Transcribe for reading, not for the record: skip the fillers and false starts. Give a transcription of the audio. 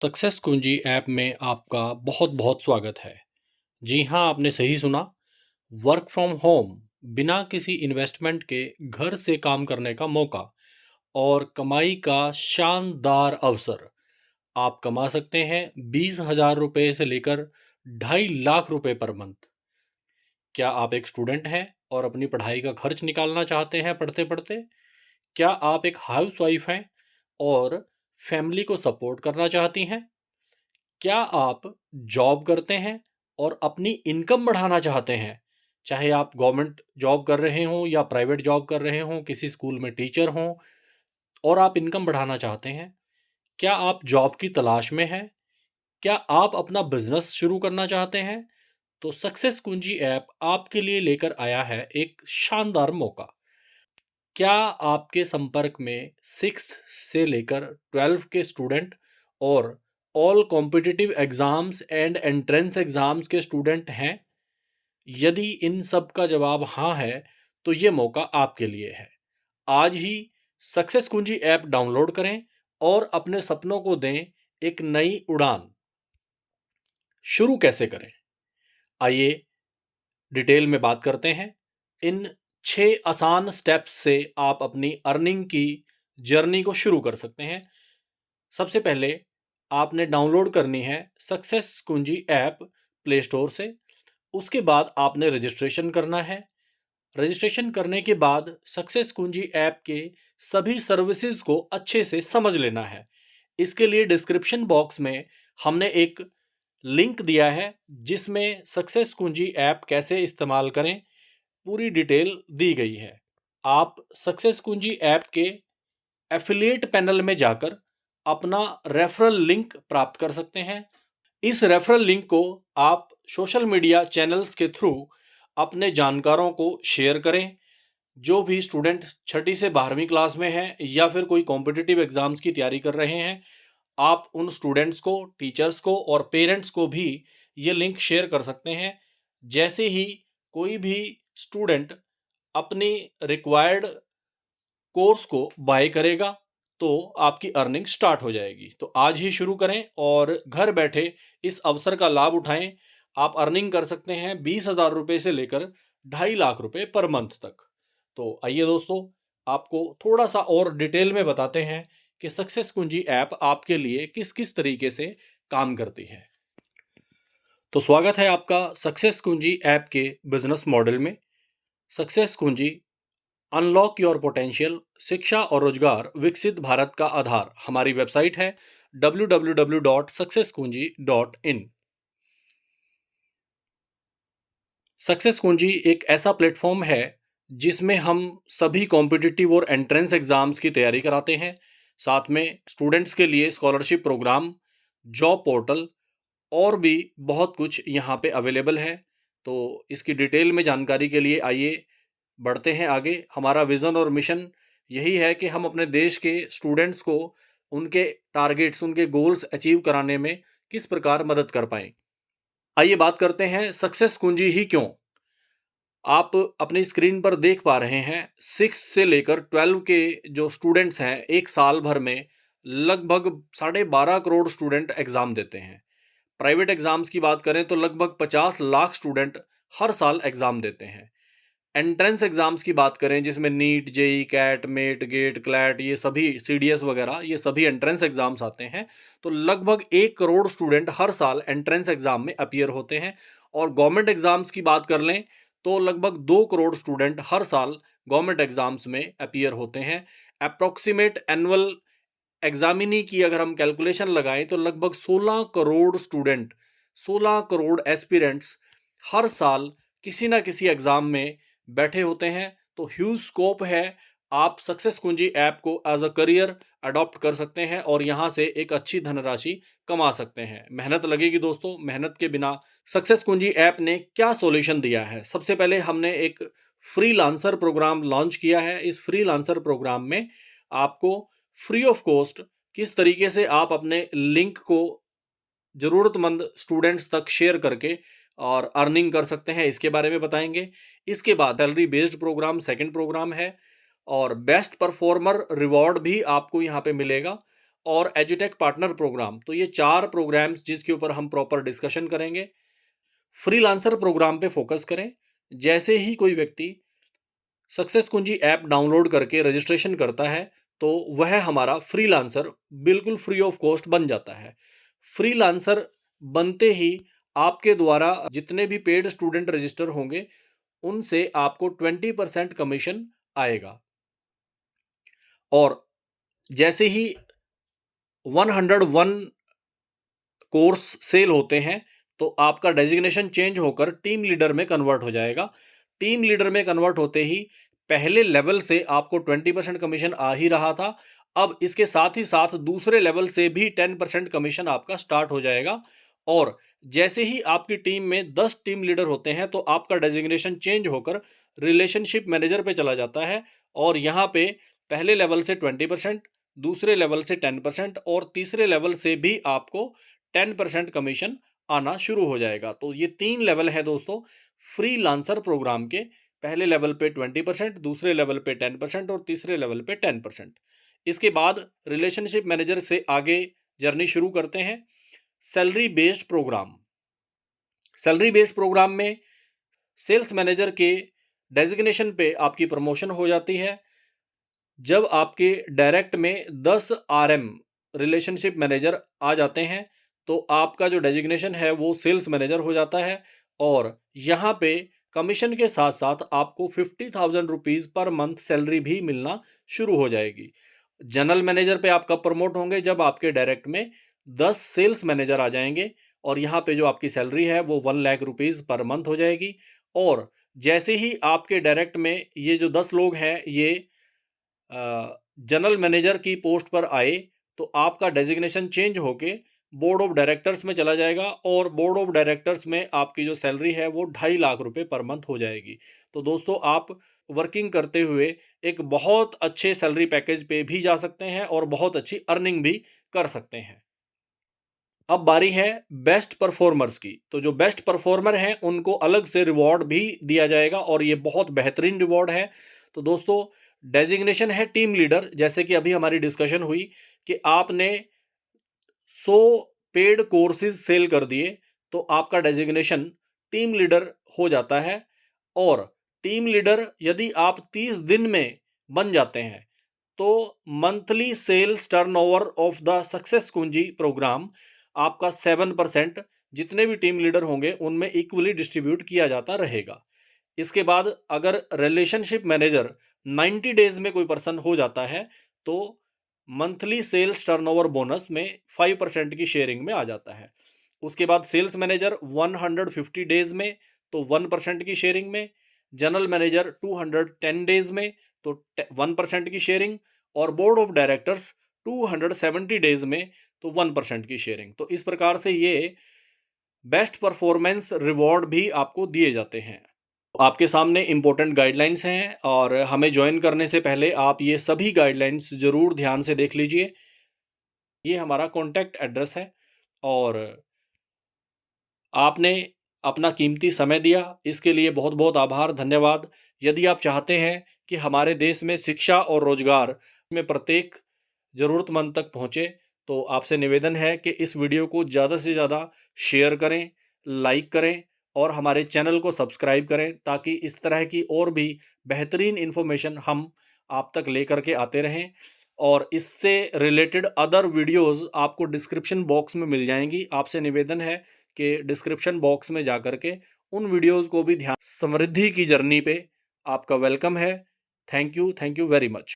Success कुंजी app में आपका बहुत बहुत स्वागत है। जी हाँ, आपने सही सुना। वर्क फ्रॉम होम, बिना किसी इन्वेस्टमेंट के घर से काम करने का मौका और कमाई का शानदार अवसर। आप कमा सकते हैं 20,000 रुपये से लेकर 2.5 लाख रुपए पर मंथ। क्या आप एक स्टूडेंट हैं और अपनी पढ़ाई का खर्च निकालना चाहते हैं पढ़ते पढ़ते? क्या आप एक हाउसवाइफ हैं और फैमिली को सपोर्ट करना चाहती हैं? क्या आप जॉब करते हैं और अपनी इनकम बढ़ाना चाहते हैं? चाहे आप गवर्नमेंट जॉब कर रहे हों या प्राइवेट जॉब कर रहे हों, किसी स्कूल में टीचर हों और आप इनकम बढ़ाना चाहते हैं? क्या आप जॉब की तलाश में हैं? क्या आप अपना बिजनेस शुरू करना चाहते हैं? तो सक्सेस कुंजी ऐप आपके लिए लेकर आया है एक शानदार मौका। क्या आपके संपर्क में 6th से लेकर 12th के स्टूडेंट और all competitive exams and entrance exams के स्टूडेंट हैं? यदि इन सब का जवाब हाँ है, तो ये मौका आपके लिए है। आज ही सक्सेस कुंजी ऐप डाउनलोड करें और अपने सपनों को दें एक नई उड़ान। शुरू कैसे करें? आइए डिटेल में बात करते हैं। इन 6 आसान स्टेप्स से आप अपनी अर्निंग की जर्नी को शुरू कर सकते हैं। सबसे पहले आपने डाउनलोड करनी है सक्सेस कुंजी ऐप प्ले स्टोर से। उसके बाद आपने रजिस्ट्रेशन करना है। रजिस्ट्रेशन करने के बाद सक्सेस कुंजी ऐप के सभी सर्विसेज को अच्छे से समझ लेना है। इसके लिए डिस्क्रिप्शन बॉक्स में हमने एक लिंक दिया है जिसमें सक्सेस कुंजी ऐप कैसे इस्तेमाल करें पूरी डिटेल दी गई है। आप सक्सेस कुंजी ऐप के एफिलिएट पैनल में जाकर अपना रेफरल लिंक प्राप्त कर सकते हैं। इस रेफरल लिंक को आप सोशल मीडिया चैनल्स के थ्रू अपने जानकारों को शेयर करें। जो भी स्टूडेंट 6ठी से 12वीं क्लास में हैं या फिर कोई कॉम्पिटिटिव एग्जाम्स की तैयारी कर रहे हैं, आप उन स्टूडेंट्स को, टीचर्स को और पेरेंट्स को भी ये लिंक शेयर कर सकते हैं। जैसे ही कोई भी स्टूडेंट अपनी रिक्वायर्ड कोर्स को बाय करेगा, तो आपकी अर्निंग स्टार्ट हो जाएगी। तो आज ही शुरू करें और घर बैठे इस अवसर का लाभ उठाएं। आप अर्निंग कर सकते हैं 20,000 रुपये से लेकर 2.5 लाख रुपए पर मंथ तक। तो आइए दोस्तों, आपको थोड़ा सा और डिटेल में बताते हैं कि सक्सेस कुंजी ऐप आपके लिए किस किस तरीके से काम करती है। तो स्वागत है आपका सक्सेस कुंजी ऐप के बिजनेस मॉडल में। सक्सेस कुंजी, अनलॉक योर पोटेंशियल, शिक्षा और रोजगार विकसित भारत का आधार, हमारी वेबसाइट है www.successkunji.in। सक्सेस कुंजी एक ऐसा प्लेटफॉर्म है जिसमें हम सभी कॉम्पिटिटिव और एंट्रेंस एग्जाम्स की तैयारी कराते हैं। साथ में स्टूडेंट्स के लिए स्कॉलरशिप प्रोग्राम, जॉब पोर्टल और भी बहुत कुछ यहाँ पे अवेलेबल है। तो इसकी डिटेल में जानकारी के लिए आइए बढ़ते हैं आगे। हमारा विज़न और मिशन यही है कि हम अपने देश के स्टूडेंट्स को उनके टारगेट्स, उनके गोल्स अचीव कराने में किस प्रकार मदद कर पाएँ। आइए बात करते हैं सक्सेस कुंजी ही क्यों। आप अपनी स्क्रीन पर देख पा रहे हैं 6 से लेकर 12 के जो स्टूडेंट्स हैं, एक साल भर में लगभग 12.5 करोड़ स्टूडेंट एग्ज़ाम देते हैं। प्राइवेट एग्ज़ाम्स की बात करें तो लगभग 50 लाख स्टूडेंट हर साल एग्ज़ाम देते हैं। एंट्रेंस एग्जाम्स की बात करें जिसमें NEET, JEE, CAT, MAT, GATE, CLAT, ये सभी सीडीएस वगैरह, ये सभी एंट्रेंस एग्जाम्स आते हैं। तो लगभग 1 करोड़ स्टूडेंट हर साल एंट्रेंस एग्जाम में अपीयर होते हैं। और गवर्नमेंट एग्जाम्स की बात कर लें तो लगभग 2 करोड़ स्टूडेंट हर साल गवर्नमेंट एग्जाम्स में अपीयर होते हैं। अप्रोक्सीमेट एनुअल एग्जामिनी की अगर हम कैलकुलेशन लगाएं तो लगभग 16 करोड़ स्टूडेंट, 16 करोड़ एस्पिरेंट्स हर साल किसी ना किसी एग्जाम में बैठे होते हैं। तो ह्यूज स्कोप है। आप सक्सेस कुंजी ऐप को एज अ करियर अडॉप्ट कर सकते हैं और यहाँ से एक अच्छी धनराशि कमा सकते हैं। मेहनत लगेगी दोस्तों, मेहनत के बिना। सक्सेस कुंजी ऐप ने क्या सॉल्यूशन दिया है? सबसे पहले हमने एक फ्री लांसर प्रोग्राम लॉन्च किया है। इस फ्री लांसर प्रोग्राम में आपको फ्री ऑफ कॉस्ट किस तरीके से आप अपने लिंक को ज़रूरतमंद स्टूडेंट्स तक शेयर करके और अर्निंग कर सकते हैं, इसके बारे में बताएंगे। इसके बाद salary based programme second programme है और बेस्ट परफॉर्मर रिवॉर्ड भी आपको यहाँ पे मिलेगा। और एजुटेक पार्टनर प्रोग्राम। तो ये 4 प्रोग्राम्स जिसके ऊपर हम प्रॉपर डिस्कशन करेंगे। फ्रीलांसर प्रोग्राम पे फोकस करें। जैसे ही कोई व्यक्ति सक्सेस कुंजी ऐप डाउनलोड करके रजिस्ट्रेशन करता है तो वह हमारा फ्रीलांसर बिल्कुल फ्री ऑफ कॉस्ट बन जाता है। फ्रीलांसर बनते ही आपके द्वारा जितने भी पेड स्टूडेंट रजिस्टर होंगे उनसे आपको 20% कमीशन आएगा। और जैसे ही 101 कोर्स सेल होते हैं तो आपका डेजिग्नेशन चेंज होकर टीम लीडर में कन्वर्ट हो जाएगा। टीम लीडर में कन्वर्ट होते ही पहले लेवल से आपको 20% कमीशन आ ही रहा था, अब इसके साथ ही साथ दूसरे लेवल से भी 10% कमीशन आपका स्टार्ट हो जाएगा। और जैसे ही आपकी टीम में 10 टीम लीडर होते हैं तो आपका डेजिग्नेशन चेंज होकर रिलेशनशिप मैनेजर पे चला जाता है और यहाँ पे पहले लेवल से 20%, दूसरे लेवल से 10% और तीसरे लेवल से भी आपको 10% कमीशन आना शुरू हो जाएगा। तो ये 3 लेवल है दोस्तों फ्रीलांसर प्रोग्राम के। पहले लेवल पे 20%, दूसरे लेवल पे 10% और तीसरे लेवल पे 10%। इसके बाद रिलेशनशिप मैनेजर से आगे जर्नी शुरू करते हैं salary based programme. Salary based programme में सेल्स मैनेजर के डेजिग्नेशन पे आपकी प्रमोशन हो जाती है। जब आपके डायरेक्ट में 10 आरएम रिलेशनशिप मैनेजर आ जाते हैं तो आपका जो डेजिग्नेशन है वो सेल्स मैनेजर हो जाता है और यहाँ पे कमीशन के साथ साथ आपको 50,000 रुपीज़ पर मंथ सैलरी भी मिलना शुरू हो जाएगी। जनरल मैनेजर पे आप कब प्रमोट होंगे? जब आपके डायरेक्ट में 10 सेल्स मैनेजर आ जाएंगे और यहाँ पे जो आपकी सैलरी है वो 1 लाख रुपीज़ पर मंथ हो जाएगी। और जैसे ही आपके डायरेक्ट में ये जो 10 लोग हैं ये जनरल मैनेजर की पोस्ट पर आए तो आपका डेजिग्नेशन चेंज होके बोर्ड ऑफ डायरेक्टर्स में चला जाएगा और बोर्ड ऑफ डायरेक्टर्स में आपकी जो सैलरी है वो 2.5 लाख रुपए पर मंथ हो जाएगी। तो दोस्तों आप वर्किंग करते हुए एक बहुत अच्छे सैलरी पैकेज पे भी जा सकते हैं और बहुत अच्छी अर्निंग भी कर सकते हैं। अब बारी है बेस्ट परफॉर्मर्स की। तो जो बेस्ट परफॉर्मर हैं उनको अलग से रिवॉर्ड भी दिया जाएगा और ये बहुत बेहतरीन रिवॉर्ड है। तो दोस्तों डेजिग्नेशन है टीम लीडर। जैसे कि अभी हमारी डिस्कशन हुई कि आपने 100 पेड कोर्सेज सेल कर दिए तो आपका डेजिग्नेशन टीम लीडर हो जाता है। और टीम लीडर यदि आप 30 दिन में बन जाते हैं तो monthly sales turnover of the success Kunji programme आपका 7% जितने भी टीम लीडर होंगे उनमें इक्वली डिस्ट्रीब्यूट किया जाता रहेगा। इसके बाद अगर रिलेशनशिप मैनेजर 90 डेज में कोई पर्सन हो जाता है तो मंथली सेल्स टर्नओवर बोनस में 5% की शेयरिंग में आ जाता है। उसके बाद सेल्स मैनेजर 150 डेज में तो 1% की शेयरिंग में, जनरल मैनेजर 210 डेज में तो 1% की शेयरिंग और बोर्ड ऑफ डायरेक्टर्स 270 डेज में तो 1% की शेयरिंग। तो इस प्रकार से ये बेस्ट परफॉर्मेंस रिवॉर्ड भी आपको दिए जाते हैं। आपके सामने इंपॉर्टेंट गाइडलाइंस हैं और हमें ज्वाइन करने से पहले आप ये सभी गाइडलाइंस ज़रूर ध्यान से देख लीजिए। ये हमारा कॉन्टैक्ट एड्रेस है और आपने अपना कीमती समय दिया, इसके लिए बहुत बहुत आभार, धन्यवाद। यदि आप चाहते हैं कि हमारे देश में शिक्षा और रोजगार में प्रत्येक ज़रूरतमंद तक पहुँचे तो आपसे निवेदन है कि इस वीडियो को ज़्यादा से ज़्यादा शेयर करें, लाइक करें और हमारे चैनल को सब्सक्राइब करें ताकि इस तरह की और भी बेहतरीन इन्फॉर्मेशन हम आप तक लेकर के आते रहें। और इससे रिलेटेड अदर वीडियोस आपको डिस्क्रिप्शन बॉक्स में मिल जाएंगी। आपसे निवेदन है कि डिस्क्रिप्शन बॉक्स में जाकर के उन वीडियोस को भी ध्यान। समृद्धि की जर्नी पे आपका वेलकम है। Thank you very much.